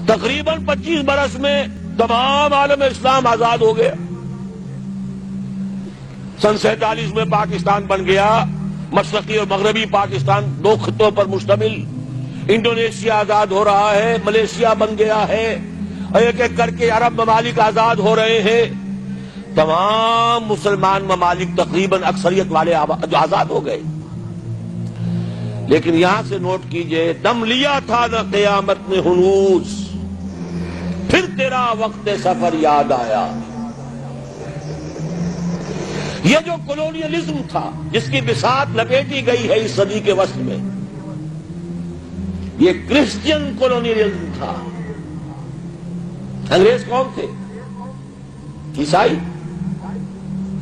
تقریباً 25 برس میں تمام عالم اسلام آزاد ہو گیا. سن 47 میں پاکستان بن گیا. مشرقی اور مغربی پاکستان 2 خطوں پر مشتمل. انڈونیشیا آزاد ہو رہا ہے, ملیشیا بن گیا ہے, ایک ایک کر کے عرب ممالک آزاد ہو رہے ہیں. تمام مسلمان ممالک تقریباً اکثریت والے آزاد ہو گئے. لیکن یہاں سے نوٹ کیجئے, دم لیا تھا نہ قیامت میں ہنوز, پھر تیرا وقت سفر یاد آیا. یہ جو کولونیلزم تھا جس کی بساط لپیٹی گئی ہے اس صدی کے وسط میں, یہ کرسچین کولونیلزم تھا. انگریز کون تھے؟ عیسائی.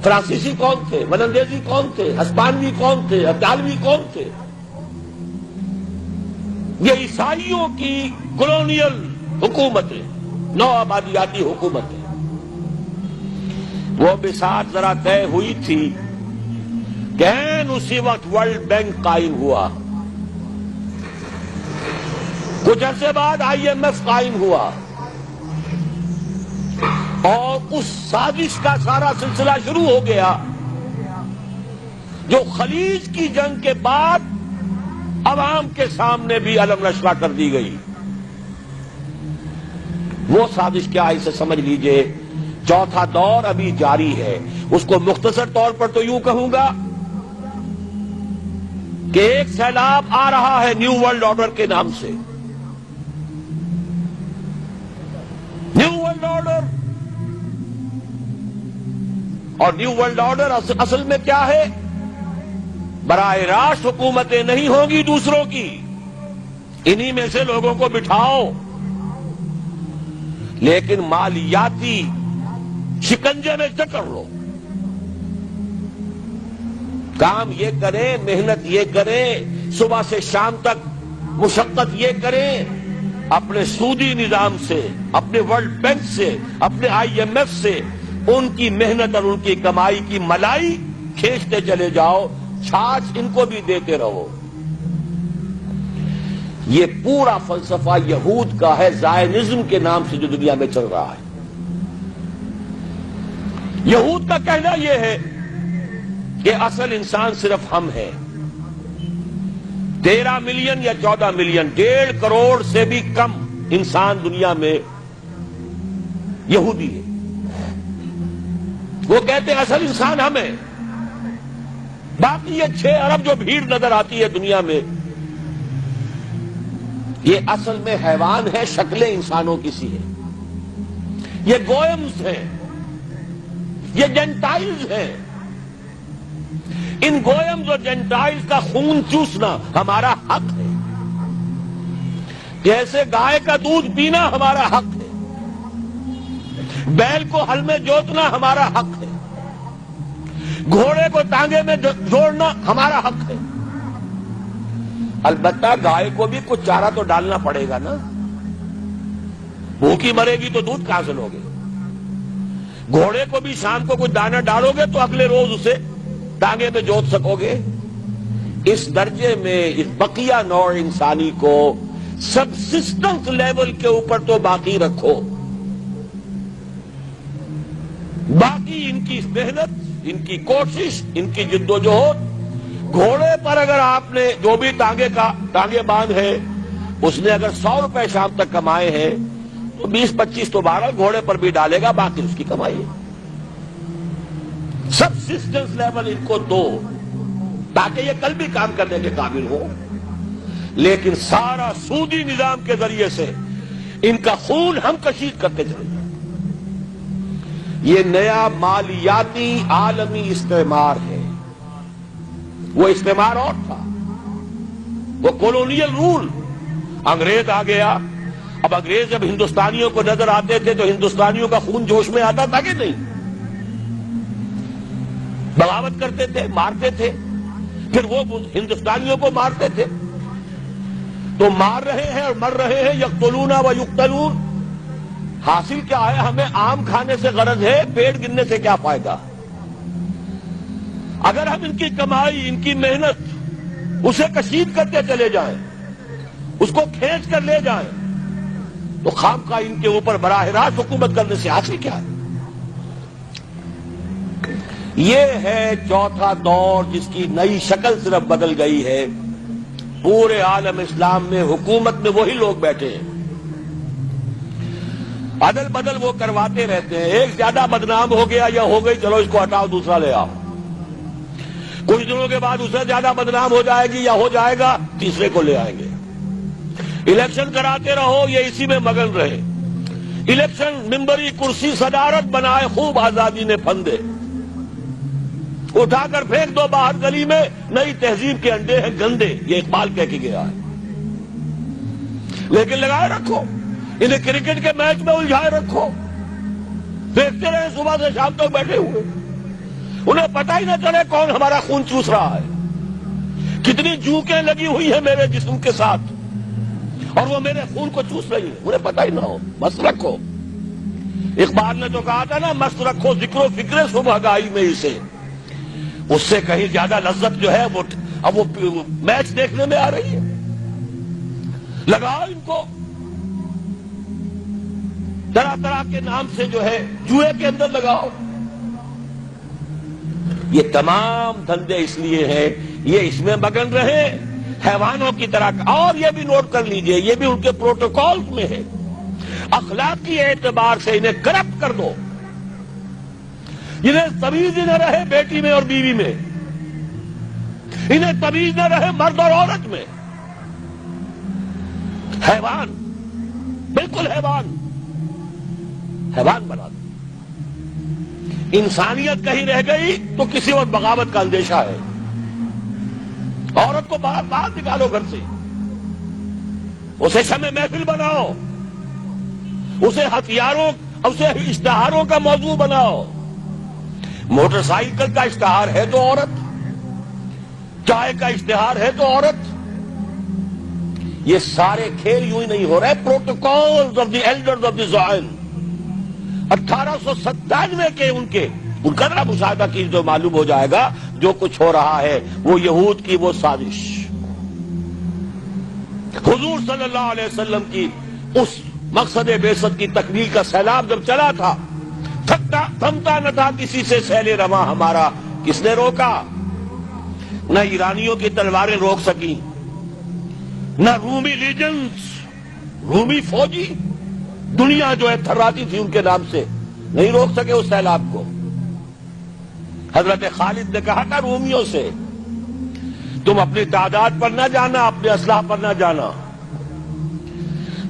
فرانسیسی کون تھے؟ ولندیزی کون تھے؟ ہسپانوی کون تھے؟ اطالوی کون تھے؟ یہ عیسائیوں کی کولونیل حکومتیں, نو آبادیاتی حکومتیں. وہ بساط ذرا طے ہوئی تھی کہ اسی وقت ورلڈ بینک قائم ہوا. کچھ عرصے بعد IMF قائم ہوا, اور اس سازش کا سارا سلسلہ شروع ہو گیا جو خلیج کی جنگ کے بعد عوام کے سامنے بھی علم نشرہ کر دی گئی. وہ سازش کیا ہے اسے سمجھ لیجئے. چوتھا دور ابھی جاری ہے. اس کو مختصر طور پر تو یوں کہوں گا کہ ایک سیلاب آ رہا ہے نیو ورلڈ آرڈر کے نام سے. نیو ورلڈ آرڈر, اور نیو ورلڈ آرڈر اصل میں کیا ہے؟ براہ راست حکومتیں نہیں ہوں گی دوسروں کی, انہی میں سے لوگوں کو بٹھاؤ, لیکن مالیاتی شکنجے میں جکڑ لو. کام یہ کریں, محنت یہ کریں, صبح سے شام تک مشقت یہ کریں, اپنے سودی نظام سے, اپنے ورلڈ بینک سے, اپنے IMF سے ان کی محنت اور ان کی کمائی کی ملائی کھینچتے چلے جاؤ, چھاچ ان کو بھی دیتے رہو. یہ پورا فلسفہ یہود کا ہے, زائنزم کے نام سے جو دنیا میں چل رہا ہے. یہود کا کہنا یہ ہے کہ اصل انسان صرف ہم ہیں. 13 ملین یا 14 ملین, 1.5 کروڑ سے بھی کم انسان دنیا میں یہودی ہے. وہ کہتے ہیں اصل انسان ہم ہیں, باقی یہ 6 ارب جو بھیڑ نظر آتی ہے دنیا میں, یہ اصل میں حیوان ہے, شکلیں انسانوں کی سی ہیں. یہ گوئمز ہیں, یہ جینٹائلز ہیں. ان گوئمز اور جینٹائلز کا خون چوسنا ہمارا حق ہے, جیسے گائے کا دودھ پینا ہمارا حق ہے, بیل کو ہل میں جوتنا ہمارا حق ہے, گھوڑے کو ٹانگے میں جوڑنا ہمارا حق ہے. البتہ گائے کو بھی کچھ چارہ تو ڈالنا پڑے گا نا, بھوکی مرے گی تو دودھ کہاں سے لوگے؟ گھوڑے کو بھی شام کو کچھ دانہ ڈالو گے تو اگلے روز اسے ٹانگے میں جوت سکو گے. اس درجے میں اس بقیہ نوع انسانی کو سبسسٹنس لیول کے اوپر تو باقی رکھو, باقی ان کی محنت, ان کی کوشش, ان کی جدوجہد. گھوڑے پر اگر آپ نے جو بھی ٹانگے باندھ ہے, اس نے اگر 100 روپے شام تک کمائے ہیں تو 20-25 تو بہرحال گھوڑے پر بھی ڈالے گا, باقی اس کی کمائی ہے. سبسسٹنس لیول ان کو دو تاکہ یہ کل بھی کام کرنے کے قابل ہو. لیکن سارا سودی نظام کے ذریعے سے ان کا خون ہم کشید کرتے چلے جائیں. یہ نیا مالیاتی عالمی استعمار ہے. وہ استعمار اور تھا, وہ کولونیل رول. انگریز آ گیا. اب انگریز جب ہندوستانیوں کو نظر آتے تھے تو ہندوستانیوں کا خون جوش میں آتا تھا کہ نہیں؟ بغاوت کرتے تھے, مارتے تھے, پھر وہ ہندوستانیوں کو مارتے تھے. تو مار رہے ہیں اور مر رہے ہیں, یقتلون و یقتلون. حاصل کیا ہے؟ ہمیں آم کھانے سے غرض ہے, پیٹ گننے سے کیا فائدہ؟ اگر ہم ان کی کمائی, ان کی محنت اسے کشید کرتے چلے جائیں, اس کو کھینچ کر لے جائیں, تو خام کا ان کے اوپر براہ راست حکومت کرنے سے حاصل کیا ہے؟ یہ ہے چوتھا دور جس کی نئی شکل صرف بدل گئی ہے. پورے عالم اسلام میں حکومت میں وہی لوگ بیٹھے ہیں، عدل بدل وہ کرواتے رہتے ہیں. ایک زیادہ بدنام ہو گیا یا ہو گئی، چلو اس کو ہٹاؤ دوسرا لے آؤ. کچھ دنوں کے بعد اسے زیادہ بدنام ہو جائے گی یا ہو جائے گا، تیسرے کو لے آئیں گے. الیکشن کراتے رہو، یہ اسی میں مگن رہے. الیکشن ممبری کرسی صدارت بنائے، خوب آزادی نے پھندے اٹھا کر پھینک دو باہر گلی میں. نئی تہذیب کے انڈے ہیں گندے، یہ اقبال کہہ کے گیا ہے. لیکن لگائے رکھو، انہیں کرکٹ کے میچ میں الجھائے رکھو، دیکھتے رہے صبح سے شام تک بیٹھے ہوئے. انہیں پتہ ہی نہ چلے کون ہمارا خون چوس رہا ہے، کتنی جوکیں لگی ہوئی ہیں میرے جسم کے ساتھ اور وہ میرے خون کو چوس رہی ہے، انہیں پتہ ہی نہ ہو. مست رکھو. اقبال نے تو کہا تھا نا، مست رکھو ذکر و فکر صبح گائی میں اسے. اس سے کہیں زیادہ لذت جو ہے وہ اب وہ میچ دیکھنے میں آ رہی ہے. لگاؤ ان کو طرح طرح کے نام سے جو ہے جوئے کے اندر لگاؤ. یہ تمام دھندے اس لیے ہیں، یہ اس میں مگن رہے حیوانوں کی طرح. اور یہ بھی نوٹ کر لیجئے، یہ بھی ان کے پروٹوکول میں ہے، اخلاقی اعتبار سے انہیں کرپٹ کر دو. انہیں تمیز ہی نہ رہے بیٹی میں اور بیوی میں، انہیں تمیز نہ رہے مرد اور عورت میں. حیوان، بالکل حیوان بنا دو. انسانیت کہیں رہ گئی تو کسی اور بغاوت کا اندیشہ ہے. عورت کو باہر نکالو گھر سے، اسے شمع محفل بناؤ، اسے ہتھیاروں، اسے اشتہاروں کا موضوع بناؤ. موٹر سائیکل کا اشتہار ہے تو عورت، چائے کا اشتہار ہے تو عورت. یہ سارے کھیل یوں ہی نہیں ہو رہے. Protocols of the elders of the Zion 1897 کے ان کا ذرا مشاہدہ کیجیے تو معلوم ہو جائے گا جو کچھ ہو رہا ہے وہ یہود کی وہ سازش. حضور صلی اللہ علیہ وسلم کی اس مقصد بعثت کی تکمیل کا سیلاب جب چلا تھا، تھمتا نہ تھا کسی سے سیل رواں ہمارا. کس نے روکا؟ نہ ایرانیوں کی تلواریں روک سکیں، نہ رومی لیجنز، رومی فوجی دنیا جو ہے تھراتی تھی ان کے نام سے، نہیں روک سکے اس سیلاب کو. حضرت خالد نے کہا تھا رومیوں سے، تم اپنی تعداد پر نہ جانا، اپنے اسلحہ پر نہ جانا،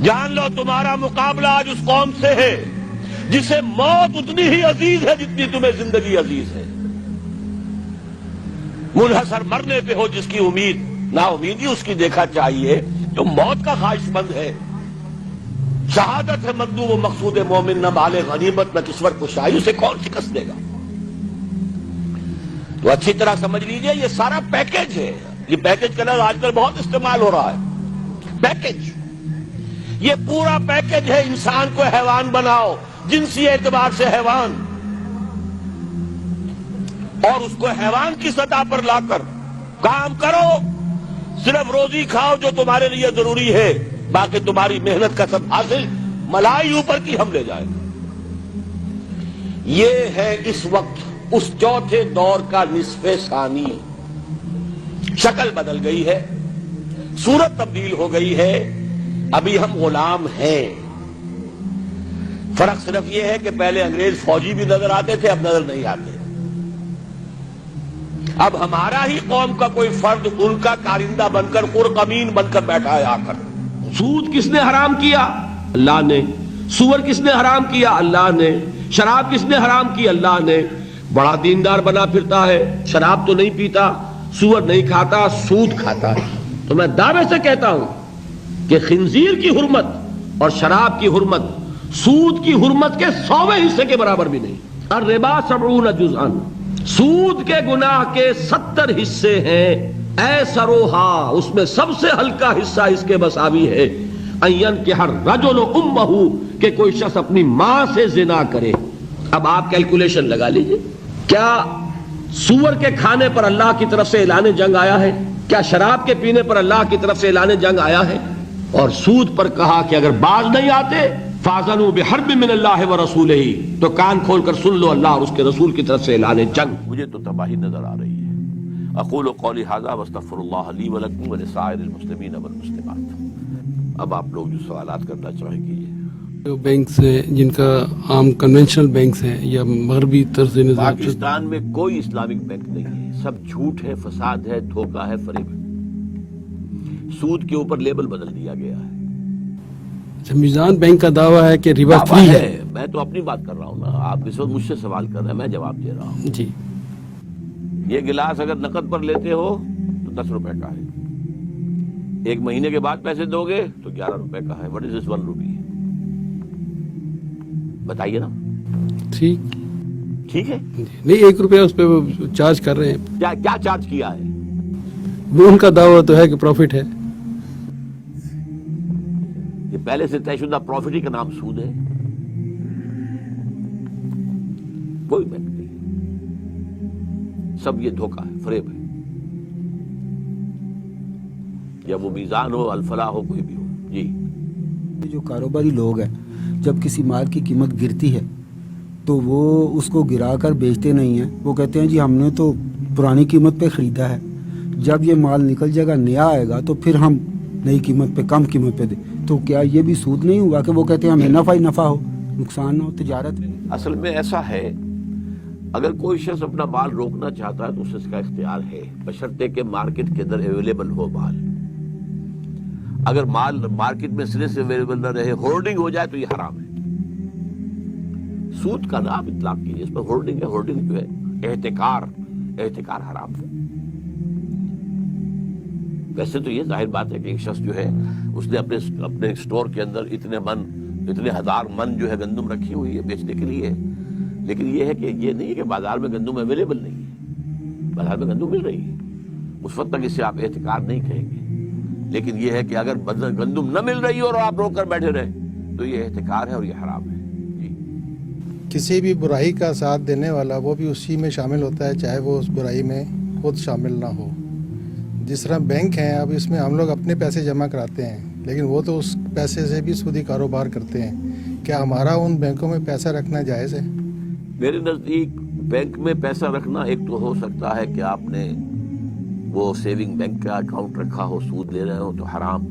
جان لو تمہارا مقابلہ آج اس قوم سے ہے جسے موت اتنی ہی عزیز ہے جتنی تمہیں زندگی عزیز ہے. منحصر مرنے پہ ہو جس کی امید، نا امیدی اس کی دیکھا چاہیے. جو موت کا خواہش مند ہے، شہادت ہے مطلوب و مقصود مومن، نہ مال غنیمت نہ کسوت کشائی، اسے کون شکست دے گا؟ تو اچھی طرح سمجھ لیجئے یہ سارا پیکج ہے. یہ پیکج کا لفظ آج کل بہت استعمال ہو رہا ہے. پیکج، یہ پورا پیکج ہے. انسان کو حیوان بناؤ، جنسی اعتبار سے حیوان، اور اس کو حیوان کی سطح پر لا کر کام کرو. صرف روزی کھاؤ جو تمہارے لیے ضروری ہے، باقی تمہاری محنت کا سب حاصل ملائی اوپر کی ہم لے جائیں گے. یہ ہے اس وقت اس چوتھے دور کا نصف ثانی. شکل بدل گئی ہے، صورت تبدیل ہو گئی ہے. ابھی ہم غلام ہیں. فرق صرف یہ ہے کہ پہلے انگریز فوجی بھی نظر آتے تھے، اب نظر نہیں آتے. اب ہمارا ہی قوم کا کوئی فرد ان کا کارندہ بن کر، قرقمین بن کر بیٹھا ہے. آ کر سود کس نے حرام کیا؟ اللہ نے. سور کس نے حرام کیا؟ اللہ نے. شراب کس نے حرام کی؟ اللہ نے. بڑا دیندار بنا پھرتا ہے، شراب تو نہیں پیتا، سور نہیں کھاتا، سود کھاتا ہے. تو میں دعوے سے کہتا ہوں کہ خنزیر کی حرمت اور شراب کی حرمت سود کی حرمت کے 100ویں حصے کے برابر بھی نہیں. الربا 70 جزءا، سود کے گناہ کے 70 حصے ہیں. ایسروہا، اس میں سب سے ہلکا حصہ اس کے مساوی ہے. ان ينكح الرجل امه، کہ کوئی شخص اپنی ماں سے زنا کرے. اب آپ کیلکولیشن لگا لیجئے، کیا سور کے کھانے پر اللہ کی طرف سے اعلان جنگ آیا ہے؟ کیا شراب کے پینے پر اللہ کی طرف سے اعلان جنگ آیا ہے؟ اور سود پر کہا کہ اگر باز نہیں آتے فَأَذَنُوا بِحَرْبٍ مِّنَ اللَّهِ وَرَسُولِهِ، تو کان کھول کر سن لو اللہ اور اس کے رسول کی طرف سے اعلان جنگ۔ مجھے تو تباہی نظر آ رہی ہے۔ اقول قولی ھذا واستغفر اللہ لی ولکم ولسائر المسلمین والمسلمات۔ اب آپ لوگ جو سوالات کرنا چاہیں کیجیے۔ جو بینکس ہیں جن کا عام کنونشنل بینکس ہیں یا مغربی طرز نظام، پاکستان میں کوئی اسلامک بینک نہیں ہے، سب جھوٹ ہے، فساد ہے، دھوکہ ہے، فریب ہے۔ سود کے اوپر لیبل بدل دیا گیا ہے۔ میزان بینک کا دعویٰ ہے کہ ربا فری ہے۔ میں تو اپنی بات کر رہا ہوں نا، آپ اس وقت مجھ سے سوال کر رہے ہیں، میں جواب دے رہا ہوں۔ جی، یہ گلاس اگر نقد پر لیتے ہو تو 10 روپے کا ہے، 1 مہینے کے بعد پیسے دو گے تو 11 روپے کا ہے۔ وٹ از دس 1 روپی؟ بتائیے نا۔ ٹھیک ہے، نہیں 1 روپیہ اس پہ چارج کر رہے ہیں۔ کیا چارج کیا ہے؟ وہ ان کا دعویٰ تو ہے کہ پروفٹ ہے۔ یہ پہلے سے طے شدہ پروفٹ ہی کا نام سود ہے۔ کوئی بینک نہیں، سب یہ دھوکہ ہے، فریب ہے۔ یا وہ میزان ہو، الفلاح ہو، کوئی بھی ہو۔ جی، جو کاروباری لوگ ہیں جب کسی مال کی قیمت گرتی ہے تو وہ اس کو گرا کر بیچتے نہیں ہیں، وہ کہتے ہیں جی ہم نے تو پرانی قیمت پہ خریدا ہے، جب یہ مال نکل جائے گا، نیا آئے گا تو پھر ہم نئی قیمت پہ، کم قیمت پہ دیں۔ تو کیا یہ بھی سود نہیں ہوا کہ وہ کہتے ہیں ہمیں نفع ہی نفع ہو، نقصان نہ ہو تجارت میں؟ اصل میں ایسا ہے، اگر کوئی شخص اپنا مال روکنا چاہتا ہے تو اس کا اختیار ہے، بشرطے کہ مارکیٹ کے اندر اویلیبل ہو مال۔ اگر مال مارکیٹ میں سرے سے اویلیبل نہ رہے، ہولڈنگ ہو جائے تو یہ حرام ہے۔ سود کا نام اطلاق کیجیے، اس پر ہولڈنگ ہے، ہولڈنگ جو ہے احتکار حرام ہے۔ ویسے تو یہ ظاہر بات ہے کہ ایک شخص جو ہے اس نے اپنے اسٹور کے اندر اتنے ہزار من جو ہے گندم رکھی ہوئی ہے بیچنے کے لیے، لیکن یہ ہے کہ یہ نہیں ہے کہ بازار میں گندم اویلیبل نہیں ہے، بازار میں گندم مل رہی ہے، اس وقت تک اسے آپ احتکار نہیں کہیں گے۔ لیکن یہ ہے کہ اگر گندم نہ مل رہی ہو اور آپ روک کر بیٹھے رہے تو یہ احتکار ہے اور یہ حرام ہے۔ جی، کسی بھی برائی کا ساتھ دینے والا وہ بھی اسی میں شامل ہوتا ہے، چاہے وہ اس برائی میں خود شامل نہ ہو۔ جس طرح بینک ہیں، اب اس میں ہم لوگ اپنے پیسے جمع کراتے ہیں، لیکن وہ تو اس پیسے سے بھی سودی کاروبار کرتے ہیں۔ کیا ہمارا ان بینکوں میں پیسہ رکھنا جائز ہے؟ میرے نزدیک بینک میں پیسہ رکھنا ایک تو ہو سکتا ہے کہ آپ نے وہ سیونگ بینک کا اکاؤنٹ رکھا ہو، سود لے رہے ہو تو حرام۔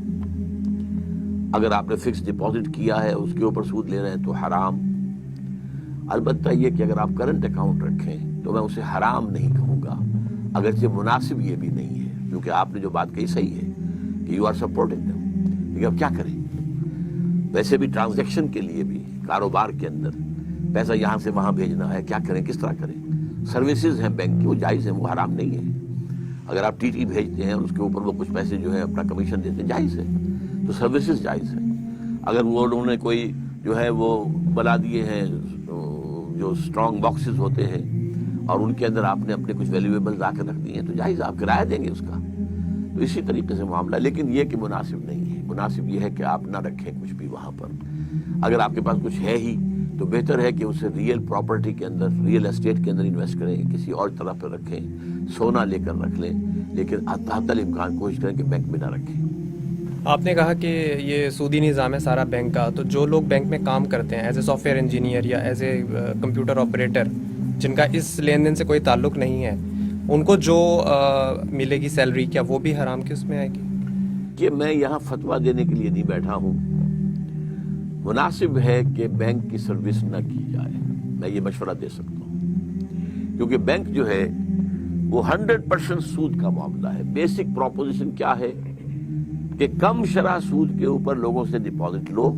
اگر آپ نے فکس ڈپازٹ کیا ہے اس کے اوپر سود لے رہے ہیں تو حرام۔ البتہ یہ کہ اگر آپ کرنٹ اکاؤنٹ رکھیں تو میں اسے حرام نہیں کہوں گا، اگرچہ مناسب یہ بھی نہیں ہے، کیونکہ آپ نے جو بات کہی صحیح ہے کہ یو آر سپورٹنگ دیم، لیکن اب کیا کریں؟ ویسے بھی ٹرانزیکشن کے لیے بھی کاروبار کے اندر پیسہ یہاں سے وہاں بھیجنا ہے، کیا کریں، کس طرح کریں؟ سروسز ہیں بینک کی، وہ جائز ہیں، وہ حرام نہیں ہے۔ اگر آپ ٹی بھیجتے ہیں اور اس کے اوپر وہ کچھ پیسے جو ہے اپنا کمیشن دیتے ہیں، جائز ہے، تو سروسز جائز ہے۔ اگر وہ انہوں نے کوئی جو ہے وہ بنا دیے ہیں جو اسٹرانگ باکسز ہوتے ہیں اور ان کے اندر آپ نے اپنے کچھ ویلیویبل لا کے رکھ دیے ہیں تو جائز، آپ کرایہ دیں گے اس کا۔ تو اسی طریقے سے معاملہ، لیکن یہ کہ مناسب نہیں ہے۔ مناسب یہ ہے کہ آپ نہ رکھیں کچھ بھی وہاں پر۔ اگر آپ کے پاس کچھ ہے ہی تو بہتر ہے کہ اسے ریئل پراپرٹی کے اندر، ریئل اسٹیٹ کے اندر انویسٹ کریں، کسی اور طرح پہ رکھیں، سونا لے کر رکھ لیں، لیکن حتی الامکان کوشش کریں کہ بینک میں نہ رکھیں۔ آپ نے کہا کہ یہ سودی نظام ہے سارا بینک کا، تو جو لوگ بینک میں کام کرتے ہیں as a soft where engineer یا ایز اے کمپیوٹر آپریٹر، جن کا اس لین دین سے کوئی تعلق نہیں ہے، ان کو جو ملے گی سیلری، کیا وہ بھی حرام کی اس میں آئے گی؟ کہ میں یہاں فتویٰ دینے کے لیے نہیں بیٹھا ہوں، مناسب ہے کہ بینک کی سروس نہ کی جائے، میں یہ مشورہ دے سکتا ہوں، کیونکہ بینک جو ہے وہ 100% سود کا معاملہ ہے۔ بیسک پروپوزیشن کیا ہے کہ کم شرح سود کے اوپر لوگوں سے ڈپازٹ لو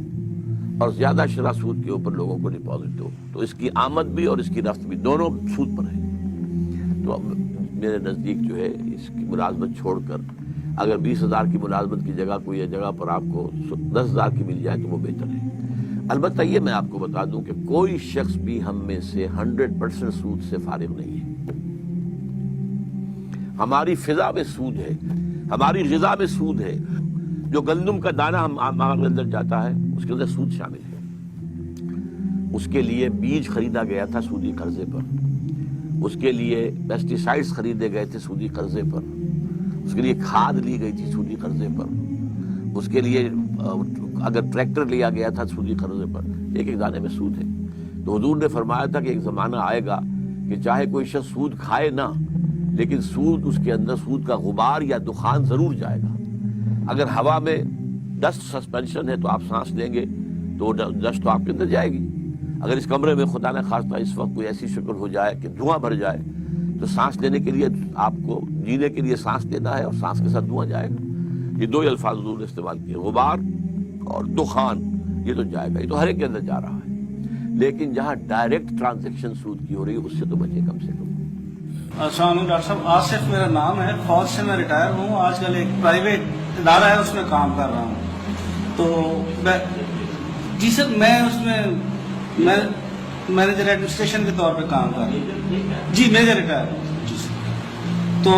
اور زیادہ شرح سود کے اوپر لوگوں کو ڈپازٹ دو، تو اس کی آمد بھی اور اس کی رفت بھی دونوں سود پر ہے۔ تو اب میرے نزدیک جو ہے اس کی ملازمت چھوڑ کر اگر 20,000 کی ملازمت کی جگہ کوئی جگہ پر آپ کو 10,000 کی مل جائے تو وہ بہتر ہے۔ البتہ یہ میں آپ کو بتا دوں کہ کوئی شخص بھی ہم میں سے 100% سود سے فارغ نہیں ہے۔ ہماری فضا میں سود ہے، ہماری غذا میں سود ہے۔ جو گندم کا دانہ ہمارے اندر جاتا ہے اس کے اندر سود شامل ہے۔ اس کے لیے بیج خریدا گیا تھا سودی قرضے پر، اس کے لیے پیسٹی سائڈز خریدے گئے تھے سودی قرضے پر، اس کے لیے کھاد لی گئی تھی سودی قرضے پر، اس کے لیے اگر ٹریکٹر لیا گیا تھا سودی قرضے پر، ایک ایک دانے میں سود ہے. تو حضور نے فرمایا تھا کہ ایک زمانہ آئے گا کہ چاہے کوئی شخص سود کھائے نہ، لیکن سود اس کے اندر سود کا غبار یا دخان ضرور جائے گا. اگر ہوا میں ڈسٹ سسپینشن ہے تو آپ سانس لیں گے تو وہ ڈسٹ تو آپ کے اندر جائے گی. اگر اس کمرے میں خدا نہ خواستہ اس وقت کوئی ایسی شکل ہو جائے کہ دھواں بھر جائے تو سانس لینے کے لیے آپ کو جینے کے لیے سانس لینا ہے اور سانس کے ساتھ دھواں جائے گا. یہ دو ہی الفاظ حضور نے استعمال کیے، غبار اور دخان. یہ تو جائے گا، یہ تو ہر ایک کے اندر جا رہا ہے. لیکن جہاں ڈائریکٹ ٹرانزیکشن سود کی ہو رہی ہے اس سے تو بچے کم سے کم. السلام علیکم ڈاکٹر صاحب، آصف میرا نام ہے، فوج سے میں ریٹائر ہوں. آج کل ایک پرائیویٹ ادارہ ہے اس میں کام کر رہا ہوں. تو جی سر، میں اس میں مینیجر ایڈمنسٹریشن کے طور پہ کام کر رہا ہوں. جی میجر ریٹائر ہوں. جی سر، تو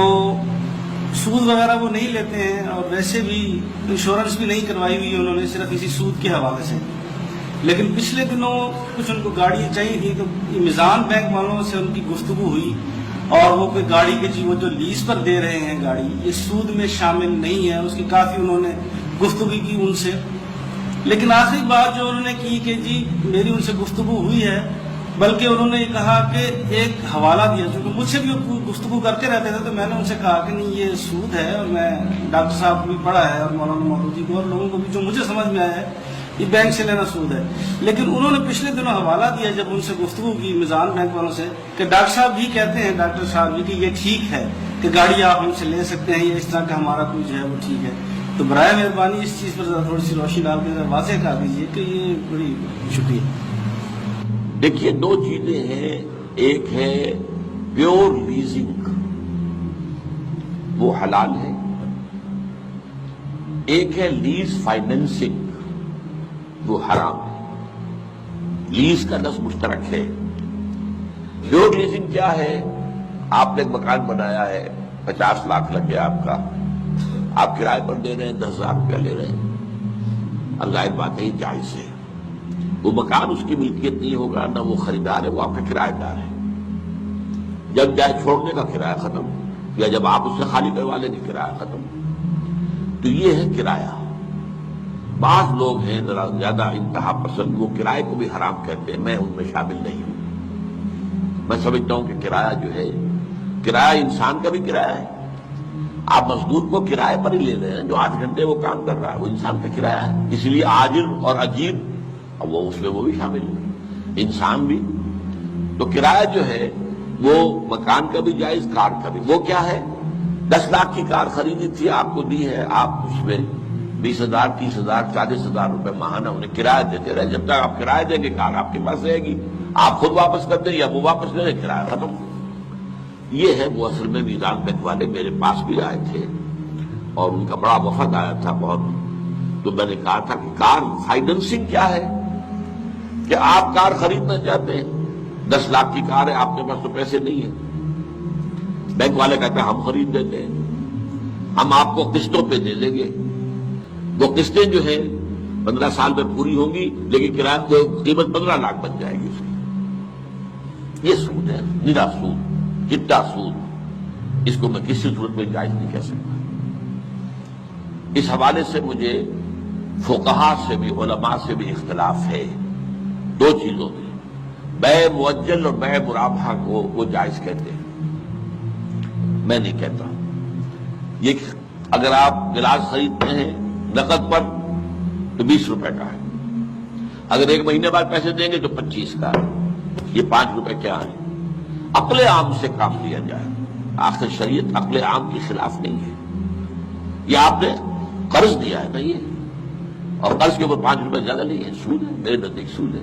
سود وغیرہ وہ نہیں لیتے ہیں اور ویسے بھی انشورنس بھی نہیں کروائی ہوئی انہوں نے، صرف اسی سود کے حوالے سے. لیکن پچھلے دنوں کچھ ان کو گاڑی چاہیے تھی تو میزان بینک والوں سے ان کی گفتگو ہوئی اور وہ کوئی گاڑی کے جی وہ جو لیز پر دے رہے ہیں گاڑی، یہ سود میں شامل نہیں ہے. اس کی کافی انہوں نے گفتگو کی ان سے. لیکن آخری بات جو انہوں نے کی کہ جی میری ان سے گفتگو ہوئی ہے، بلکہ انہوں نے یہ کہا کہ ایک حوالہ دیا، چونکہ مجھ سے بھی وہ گفتگو کرتے رہتے تھے تو میں نے ان سے کہا کہ نہیں یہ سود ہے. اور میں ڈاکٹر صاحب کو بھی پڑھا ہے اور مولانا مودودی کو اور لوگوں کو بھی جو مجھے سمجھ میں آیا ہے یہ بینک سے لینا سود ہے. لیکن انہوں نے پچھلے دنوں حوالہ دیا جب ان سے گفتگو کی میزان بینک والوں سے کہ ڈاکٹر صاحب بھی کہتے ہیں، ڈاکٹر صاحب بھی کہ یہ ٹھیک ہے کہ گاڑی آپ ہم سے لے سکتے ہیں، یہ اس طرح کا ہمارا کوئی جو ہے وہ ٹھیک ہے. تو برائے مہربانی اس چیز پر ذرا تھوڑی سی روشنی ڈال کے واضح کر دیجیے کہ یہ بڑی شکریہ. دیکھیے دو چیزیں ہیں، ایک ہے پیور لیزنگ، وہ حلال ہے. ایک ہے لیز فائنینسنگ، وہ حرام ہے. لیز کا لفظ مشترک ہے. پیور لیزنگ کیا ہے؟ آپ نے ایک مکان بنایا ہے، 50 لاکھ لگ گیا آپ کا، آپ کرائے پر دے رہے ہیں 10,000 روپیہ لے رہے ہیں. اللہ بات نہیں جائز ہے. وہ مکان اس کی ملکیت نہیں ہوگا، نہ وہ خریدار ہے، وہ آپ کا کرایہ دار ہے. جب جائے چھوڑنے کا کرایہ ختم، یا جب آپ اس سے خالی کروا لیں گے کرایہ ختم. تو یہ ہے کرایہ. بعض لوگ ہیں ذرا زیادہ انتہا پسند، وہ کرائے کو بھی حرام کہتے ہیں. میں ان میں شامل نہیں ہوں. میں سمجھتا ہوں کہ کرایہ جو ہے، کرایہ انسان کا بھی کرایہ ہے. آپ مزدور کو کرائے پر ہی لے رہے ہیں، جو 8 گھنٹے وہ کام کر رہا ہے وہ انسان کا کرایہ ہے. اس لیے عاجر اور اجیر وہ اس میں وہ بھی شامل ہے، انسان بھی. تو کرایہ جو ہے وہ مکان کا بھی جائز، کار کا بھی. وہ کیا ہے؟ 10 لاکھ کی کار خریدی تھی، آپ کو دی ہے، آپ اس میں 20,000 30,000 40,000 روپے ماہانہ انہیں کرایہ دیتے رہے. جب تک آپ کرایہ دیں گے کار آپ کے پاس رہے گی. آپ خود واپس کر دیں یا وہ واپس لے لیں، کرایہ ختم. یہ ہے وہ. اصل میں میزان بینک والے میرے پاس بھی آئے تھے اور ان کا بڑا وفد آیا تھا بہت. تو میں نے کہا تھا کہ کار فائنینسنگ کیا ہے؟ کہ آپ کار خریدنا چاہتے ہیں، 10 لاکھ کی کار ہے، آپ کے پاس تو پیسے نہیں ہیں. بینک والے کہتے ہیں ہم خرید دیتے ہیں، ہم آپ کو قسطوں پہ دے دیں گے. وہ قسطیں جو ہیں 15 سال میں پوری ہوں گی، لیکن کرایہ کی قیمت 15 لاکھ بن جائے گی اس کی. یہ سود ہے، نرا سود، چٹا سود. اس کو میں کسی صورت میں جائز نہیں کہہ سکتا. اس حوالے سے مجھے فقہاء سے بھی، علماء سے بھی اختلاف ہے دو چیزوں میں. بیع مؤجل اور بیع مرابحہ کو وہ جائز کہتے ہیں، میں نہیں کہتا. یہ اگر آپ گلاس خریدتے ہیں نقد پر تو 20 روپے کا ہے، اگر 1 مہینے بعد پیسے دیں گے تو 25 کا ہے. یہ 5 روپے کیا ہے؟ عقل عام سے کام لیا جائے. آخر شریعت عقل عام کے خلاف نہیں ہے. یہ آپ نے قرض دیا ہے نا، یہ اور قرض کے اوپر 5 روپے زیادہ نہیں ہے، سود ہے. میرے نزدیک سود ہے.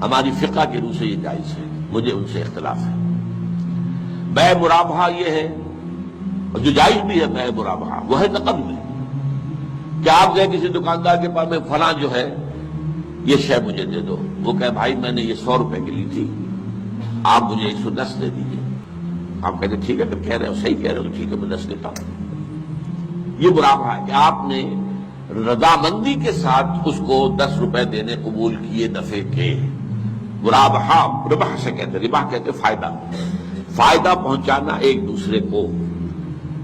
ہماری فقہ کے روح سے یہ جائز ہے، مجھے ان سے اختلاف ہے. بیع مرابحہ یہ ہے، اور جو جائز بھی ہے بیع مرابحہ وہ ہے نقد میں. کیا آپ گئے کسی دکاندار کے پاس میں فلاں جو ہے یہ شے مجھے دے دو، وہ کہے بھائی میں نے یہ 100 روپے کی لی تھی، آپ مجھے 110 دے دیجیے. آپ کہتے ٹھیک ہے، پھر کہہ رہے ہو صحیح کہہ رہے ہو، ٹھیک ہے میں 10 دیتا ہوں. یہ مرابحہ ہے کہ آپ نے رضامندی کے ساتھ اس کو 10 روپے دینے قبول کیے نفع کے. مرابحہ ربح سے کہتے، ربح کہتے فائدہ، فائدہ پہنچانا ایک دوسرے کو.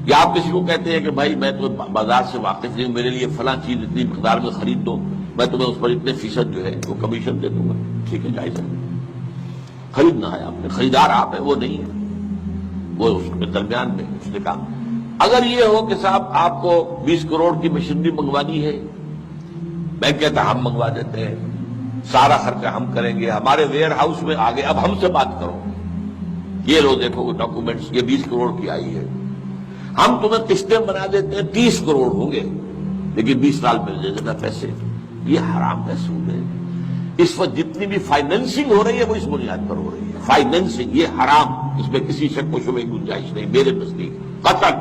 یا آپ کسی کو کہتے ہیں کہ بھائی میں تو بازار سے واقف نہیں ہوں، میرے لیے فلاں چیز اتنی مقدار میں خرید دو، میں تمہیں اس پر اتنے فیصد جو ہے وہ کمیشن دے دوں گا، ٹھیک ہے، جائز ہے، خریدنا ہے آپ نے، خریدار آپ ہیں، وہ نہیں ہے، وہ اس کے درمیان میں اس نے کہا اگر یہ ہو کہ صاحب آپ کو 20 کروڑ کی مشینری منگوانی ہے، بینک کہتا ہم منگوا دیتے ہیں، سارا خرچہ ہم کریں گے، ہمارے ویئر ہاؤس میں آگے، اب ہم سے بات کرو، یہ لو دیکھو ڈاکومنٹس، یہ 20 کروڑ کی آئی ہے، ہم تمہیں قسطیں بنا دیتے ہیں، 30 کروڑ ہوں گے لیکن 20 سال میں دے دینا پیسے، یہ حرام ہے، سود ہے۔ اس وقت جتنی بھی فائنینسنگ ہو رہی ہے وہ اس بنیاد پر ہو رہی ہے، فائنینسنگ، یہ حرام، اس میں کسی شک و شبہ کی گنجائش نہیں میرے نزدیک، قطعاً۔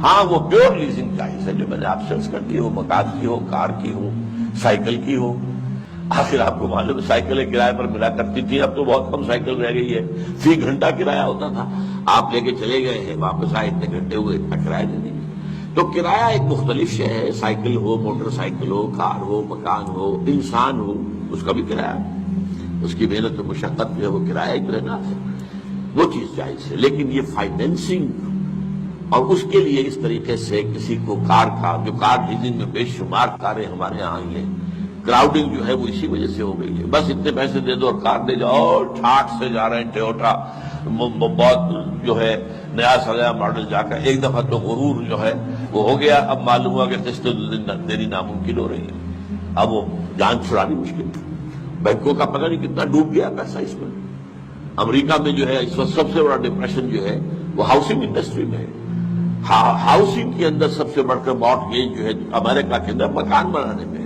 ہاں وہ پیور لیزنگ جائز ہے، جو میں نے آپ سے عرض کر دی ہو، مکان کی ہو، کار کی ہو، سائیکل کی ہو، آخر آپ کو معلوم ہے سائیکلیں کرائے پر ملا کرتی تھی، اب تو بہت کم سائیکل رہ گئی ہے، فی گھنٹہ کرایہ ہوتا تھا، آپ لے کے چلے گئے ہیں، واپس آئے اتنے گھنٹے ہوئے، اتنا کرایہ دے دیں گے، تو کرایہ ایک مختلف شے ہے، سائیکل ہو، موٹر سائیکل ہو، کار ہو، مکان ہو، انسان ہو، اس کا بھی کرایہ، اس کی محنت و مشقت جو ہے وہ کرایہ جو ہے نا، وہ چیز جائز ہے، لیکن یہ فائنینسنگ اور اس کے لیے اس طریقے سے کسی کو کار کا، جو کار لیزنگ میں بے شمار کاریں ہمارے یہاں آئی ہیں، کراؤڈنگ جو ہے وہ اسی وجہ سے ہو گئی ہے، بس اتنے پیسے دے دو اور کار دے جاؤ، اور ٹھاٹ سے جا رہے ہیں ٹویوٹا، بہت جو ہے نیا سنیا ماڈل جا کر، ایک دفعہ تو غرور جو ہے وہ ہو گیا، اب معلوم ہوا کہ قسطیں دینی ناممکن ہو رہی ہے، اب وہ جان چھڑانی مشکل ہے، بینکوں کا پتہ نہیں کتنا ڈوب گیا پیسہ اس میں۔ امریکہ میں جو ہے اس وقت سب سے بڑا ڈپریشن جو ہے وہ ہاؤسنگ انڈسٹری میں ہے، ہاؤسنگ کے اندر سب سے بڑھ کر مارٹگیج جو ہے امریکہ کے اندر مکان بنانے میں ہے،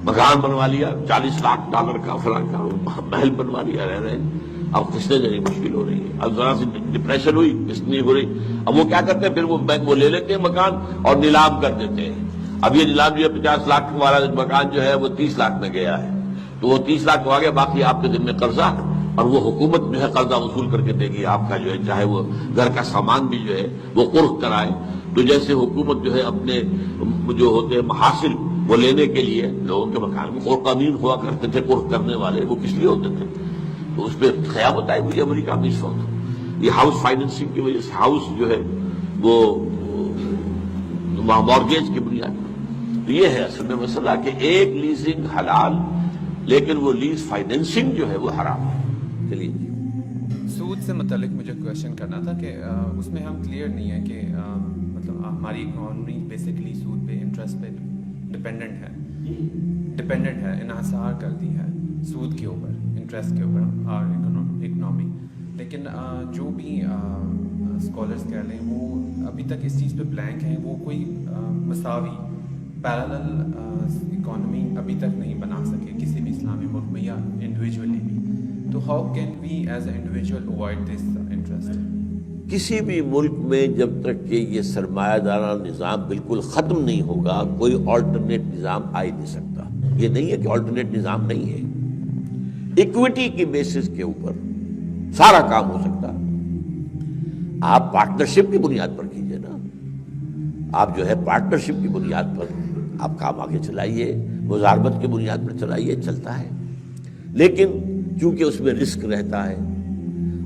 مکان بنوا لیا $40 لاکھ کا فلاں کا محل بنوا لیا، رہ رہے ہیں، اب قسطیں دینی مشکل ہو رہی ہے، اب ذرا سی ڈپریشن ہوئی، قسط نہیں ہو رہی، اب وہ کیا کرتے ہیں، پھر وہ بینک وہ لے لیتے ہیں مکان اور نیلام کر دیتے ہیں، اب یہ نیلام جو ہے 50 لاکھ والا مکان جو ہے وہ 30 لاکھ میں گیا ہے، تو وہ 30 لاکھ ہو گیا، باقی آپ کے ذمہ قرضہ، اور وہ حکومت جو ہے قرضہ وصول کر کے دے گی آپ کا، جو ہے چاہے وہ گھر کا سامان بھی جو ہے وہ قرض کرائے، تو جیسے حکومت جو ہے اپنے جو ہوتے ہیں محاصل وہ لینے کے لیے لوگوں کے مکان میں قوانین ہوا کرتے تھے، قرض کرنے والے، وہ کس لیے ہوتے تھے، تو اس پہ خیال بتائی ہوئی امریکہ میں اس وقت یہ ہاؤس فائنینسنگ کی وجہ سے ہاؤس جو ہے وہ مارگیج کی بنیاد، تو یہ ہے اصل میں مسئلہ کہ ایک لیزنگ حلال لیکن وہ لیز فائنینسنگ جو ہے وہ حرام ہے۔ چلیے جی، سود سے متعلق مجھے کویشچن کرنا تھا کہ اس میں ہم کلیئر نہیں ہے کہ مطلب ہماری اکانومی بیسکلی سود پہ، انٹرسٹ پہ ڈپینڈنٹ ہے، انحصار کرتی ہے سود کے اوپر، انٹرسٹ کے اوپر اور اکنامی، لیکن جو بھی اسکالرس کہہ لیں وہ ابھی تک اس چیز پہ بلینک ہیں، وہ کوئی مساوی پیرالل اکانومی ابھی تک نہیں بنا سکے کسی بھی اسلامی ملک میں یا انڈیویجولی بھی، تو how can we as a individual avoid this interest? کسی بھی ملک میں جب تک کہ یہ سرمایہ دارانہ نظام بالکل ختم نہیں ہوگا کوئی آلٹرنیٹ نظام آ ہی نہیں سکتا، یہ نہیں ہے کہ آلٹرنیٹ نظام نہیں ہے، ایکویٹی کی بیسس کے اوپر سارا کام ہو سکتا، آپ پارٹنرشپ کی بنیاد پر کیجئے نا، آپ جو ہے پارٹنرشپ کی بنیاد پر آپ کام آگے چلائیے، مزاربت کی بنیاد پر چلائیے، چلتا ہے، لیکن چونکہ اس میں رسک رہتا ہے،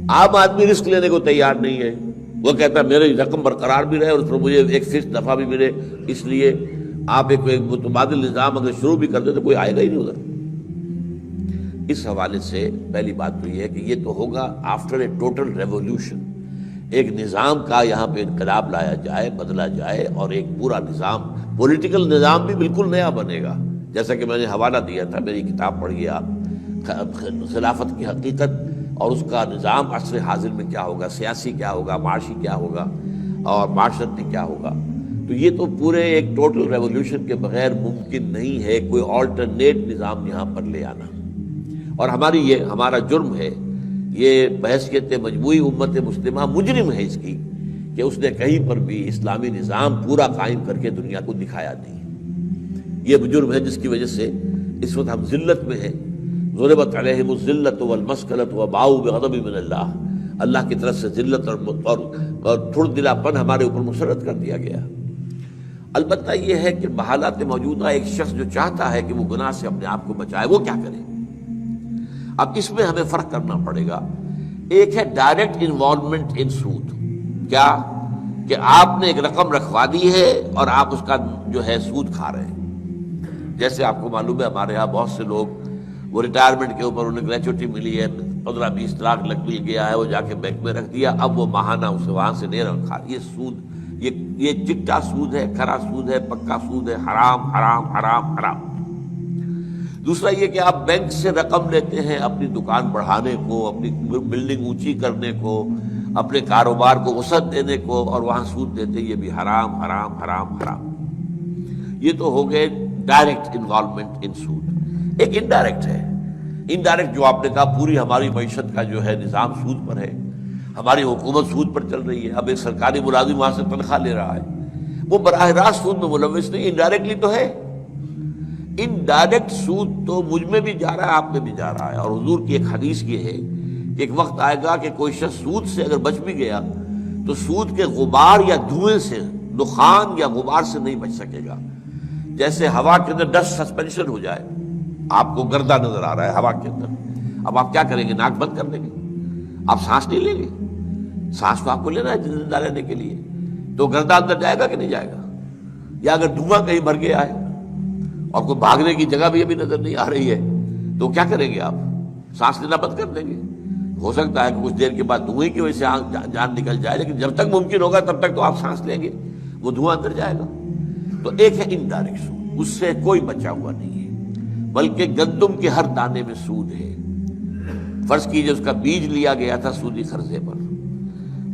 عام آدمی رسک لینے کو تیار نہیں ہے، وہ کہتا ہے میری رقم برقرار بھی رہے اور اس پر مجھے ایک فکس دفعہ بھی ملے، اس لیے آپ ایک متبادل نظام اگر شروع بھی کر دیں تو کوئی آئے گا ہی نہیں ادھر۔ اس حوالے سے پہلی بات تو یہ ہے کہ یہ تو ہوگا آفٹر اے ٹوٹل ریولیوشن، ایک نظام کا یہاں پہ انقلاب لایا جائے، بدلا جائے، اور ایک پورا نظام، پولیٹیکل نظام بھی بالکل نیا بنے گا، جیسا کہ میں نے حوالہ دیا تھا، میری کتاب پڑھیے آپ، خلافت کی حقیقت اور اس کا نظام عصر حاضر میں کیا ہوگا، سیاسی کیا ہوگا، معاشی کیا ہوگا اور معاشرتی کیا ہوگا، تو یہ تو پورے ایک ٹوٹل ریولیوشن کے بغیر ممکن نہیں ہے کوئی آلٹرنیٹ نظام یہاں پر لے آنا، اور ہمارا جرم ہے، یہ بحیثیت مجموعی امت مسلمہ مجرم ہے اس کی کہ اس نے کہیں پر بھی اسلامی نظام پورا قائم کر کے دنیا کو دکھایا نہیں، یہ جرم ہے جس کی وجہ سے اس وقت ہم ذلت میں ہیں، ضربت علیہم الذلۃ والمسکنۃ وباؤوا بغضب من اللہ، اللہ کی طرف سے ذلت اور تھڑ دلا پن ہمارے اوپر مسلط کر دیا گیا۔ البتہ یہ ہے کہ بحالات موجودہ ایک شخص جو چاہتا ہے کہ وہ گناہ سے اپنے آپ کو بچائے، وہ کیا کرے؟ اب اس میں ہمیں فرق کرنا پڑے گا، ایک ہے ڈائریکٹ انوالومنٹ ان سود، کیا کہ آپ نے ایک رقم رکھوا دی ہے اور آپ اس کا جو ہے سود کھا رہے ہیں. جیسے آپ کو معلوم ہے ہمارے یہاں بہت سے لوگ وہ ریٹائرمنٹ کے اوپر انہیں گریچوٹی ملی ہے, 15-20 لاکھ مل گیا ہے, وہ جا کے بینک میں رکھ دیا, اب وہ ماہانہ اسے وہاں سے لے رکھا. یہ سود, یہ چٹا سود ہے, کھرا سود ہے, پکا سود ہے, حرام حرام حرام حرام. دوسرا یہ کہ آپ بینک سے رقم لیتے ہیں اپنی دکان بڑھانے کو, اپنی بلڈنگ اونچی کرنے کو, اپنے کاروبار کو وسعت دینے کو, اور وہاں سود دیتے, یہ بھی حرام حرام حرام حرام. یہ تو ہو گئے ڈائریکٹ انوالومنٹ ان سود. ایک انڈائریکٹ ہے. انڈائریکٹ جو آپ نے کہا پوری ہماری معیشت کا جو ہے نظام سود پر ہے, ہماری حکومت سود پر چل رہی ہے. اب ایک سرکاری ملازم وہاں سے تنخواہ لے رہا ہے, وہ براہ راست سود میں ملوث نہیں, انڈائریکٹلی تو ہے. انڈائریکٹ سود تو مجھ میں بھی جا رہا ہے, آپ میں بھی جا رہا ہے. اور حضور کی ایک حدیث یہ ہے کہ ایک وقت آئے گا کہ کوئی شخص سود سے اگر بچ بھی گیا تو سود کے غبار یا دھوئیں سے, دخان یا غبار سے نہیں بچ سکے گا. جیسے ہوا کے اندر ڈسٹ سسپینشن ہو جائے, آپ کو گردہ نظر آ رہا ہے ہوا کے اندر, اب آپ کیا کریں گے؟ ناک بند کر دیں گے, آپ سانس نہیں لیں گے. سانس تو آپ کو لینا ہے زندہ رہنے کے لیے, تو گردہ اندر جائے گا کہ نہیں جائے گا؟ یا اگر دھواں کہیں بھر گیا ہے اور کوئی بھاگنے کی جگہ بھی ابھی نظر نہیں آ رہی ہے تو کیا کریں گے؟ آپ سانس لینا بند کر دیں گے. ہو سکتا ہے کہ کچھ دیر کے بعد دھوئیں کی وجہ سے جان نکل جائے, لیکن جب تک ممکن ہوگا تب تک تو آپ سانس لیں گے, وہ دھواں اندر جائے گا. تو ایک ہے انڈائریکٹ سود, اس سے کوئی بچا ہوا نہیں ہے, بلکہ گندم کے ہر دانے میں سود ہے. فرض کیجئے اس کا بیج لیا گیا تھا سودی قرضے پر,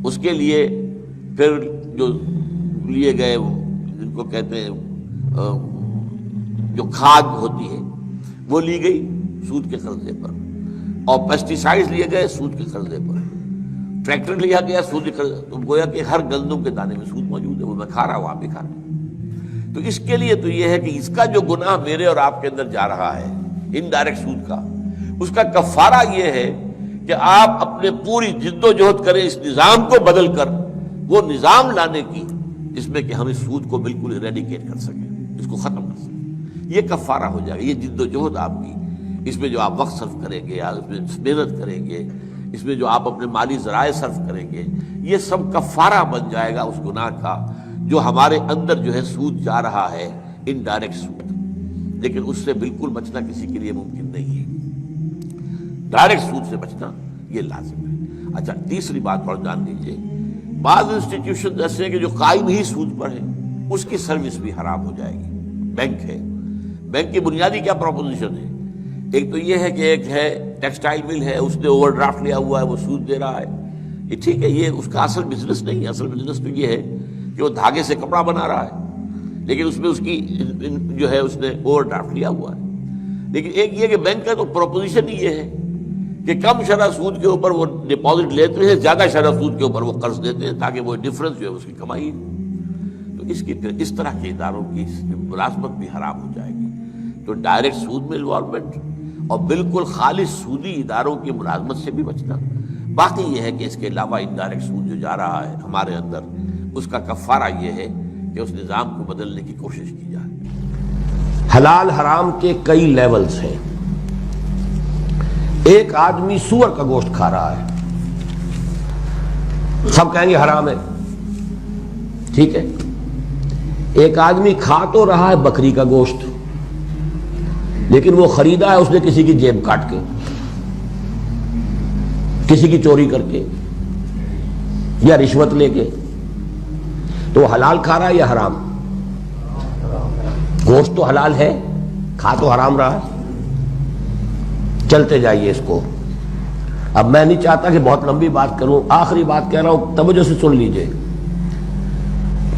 اس کے لیے پھر جو لیے گئے جن کو کہتے ہیں جو کھاد ہوتی ہے وہ لی گئی سود کے قرضے پر, اور پیسٹیسائڈز لیے گئے سود کے قرضے پر, ٹریکٹر لیا گیا سود کے قرضے. تو گویا کہ ہر گندم کے دانے میں سود موجود ہے, وہ میں کھا رہا ہوں, آپ بھی کھا رہے ہیں. تو اس کے لیے تو یہ ہے کہ اس کا جو گناہ میرے اور آپ کے اندر جا رہا ہے انڈائریکٹ سود کا, اس کا کفارہ یہ ہے کہ آپ اپنے پوری جد و جہد کریں اس نظام کو بدل کر وہ نظام لانے کی جس میں کہ ہم اس سود کو بالکل ایریڈیکیٹ کر سکیں, اس کو ختم کر سکیں. یہ کفارہ ہو جائے گا, یہ جد و جہد آپ کی, اس میں جو آپ وقت صرف کریں گے, یا اس میں محنت کریں گے, اس میں جو آپ اپنے مالی ذرائع صرف کریں گے, یہ سب کفارہ بن جائے گا اس گناہ کا جو ہمارے اندر جو ہے سود جا رہا ہے, انڈائریکٹ سود. لیکن اس سے بالکل بچنا کسی کے لیے ممکن نہیں ہے. ڈائریکٹ سود سے بچنا یہ لازم ہے. اچھا, تیسری بات اور جان لیجیے, بعض انسٹیٹیوشن ایسے ہیں کہ جو قائم ہی سود پر ہے, اس کی سروس بھی حرام ہو جائے گی. بینک ہے, بینک کی بنیادی کیا پروپوزیشن ہے؟ ایک تو یہ ہے کہ ایک ہے ٹیکسٹائل مل ہے, اس نے اوور ڈرافٹ لیا ہوا ہے, وہ سود دے رہا ہے. یہ ٹھیک ہے, یہ اس کا اصل بزنس نہیں ہے. اصل بزنس تو یہ ہے کہ وہ دھاگے سے کپڑا بنا رہا ہے, لیکن اس میں اس کی جو ہے اس نے اوور ڈرافٹ لیا ہوا ہے. لیکن ایک یہ کہ بینک کا تو پروپوزیشن ہی یہ ہے کہ کم شرح سود کے اوپر وہ ڈپازٹ لیتے ہیں, زیادہ شرح سود کے اوپر وہ قرض دیتے ہیں, تاکہ وہ ڈفرنس جو ہے اس کی کمائی ہے. تو اس کی پھر اس طرح کے اداروں کی ملازمت بھی حرام ہو جائے گی. تو ڈائریکٹ سود میں انوالومنٹ اور بالکل خالص سودی اداروں کی ملازمت سے بھی بچنا. باقی یہ ہے کہ اس کے علاوہ انڈائریکٹ سود جو جا رہا ہے ہمارے اندر, اس کا کفارہ یہ ہے کہ اس نظام کو بدلنے کی کوشش کی جائے. حلال حرام کے کئی لیولز ہیں. ایک آدمی سور کا گوشت کھا رہا ہے, سب کہیں گے حرام ہے, ٹھیک ہے. ایک آدمی کھا تو رہا ہے بکری کا گوشت, لیکن وہ خریدا ہے اس نے کسی کی جیب کاٹ کے, کسی کی چوری کر کے, یا رشوت لے کے. تو وہ حلال کھا رہا ہے یا حرام؟ گوشت تو حلال ہے, کھا تو حرام رہا ہے. چلتے جائیے اس کو. اب میں نہیں چاہتا کہ بہت لمبی بات کروں, آخری بات کہہ رہا ہوں, توجہ سے سن لیجئے.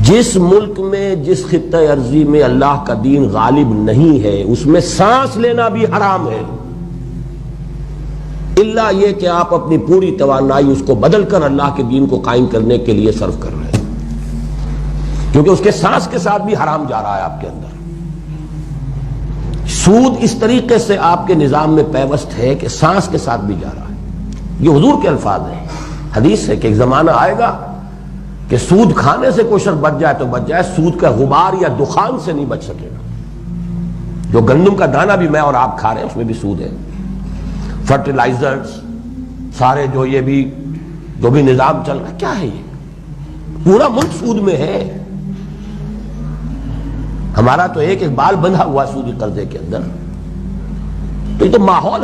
جس ملک میں, جس خطہ ارضی میں اللہ کا دین غالب نہیں ہے, اس میں سانس لینا بھی حرام ہے, الا یہ کہ آپ اپنی پوری توانائی اس کو بدل کر اللہ کے دین کو قائم کرنے کے لیے صرف کر رہے ہیں, کیونکہ اس کے سانس کے ساتھ بھی حرام جا رہا ہے آپ کے اندر. سود اس طریقے سے آپ کے نظام میں پیوست ہے کہ سانس کے ساتھ بھی جا رہا ہے. یہ حضور کے الفاظ ہیں, حدیث ہے کہ ایک زمانہ آئے گا کہ سود کھانے سے کوئی شخص بچ جائے تو بچ جائے, سود کا غبار یا دخان سے نہیں بچ سکے گا. جو گندم کا دانہ بھی میں اور آپ کھا رہے ہیں اس میں بھی سود ہے, فرٹیلائزرز سارے جو یہ بھی جو بھی نظام چل رہا ہے, کیا ہے یہ؟ پورا ملک سود میں ہے. ہمارا تو ایک بال بندھا ہوا سودی قرضے کے اندر. تو یہ تو ماحول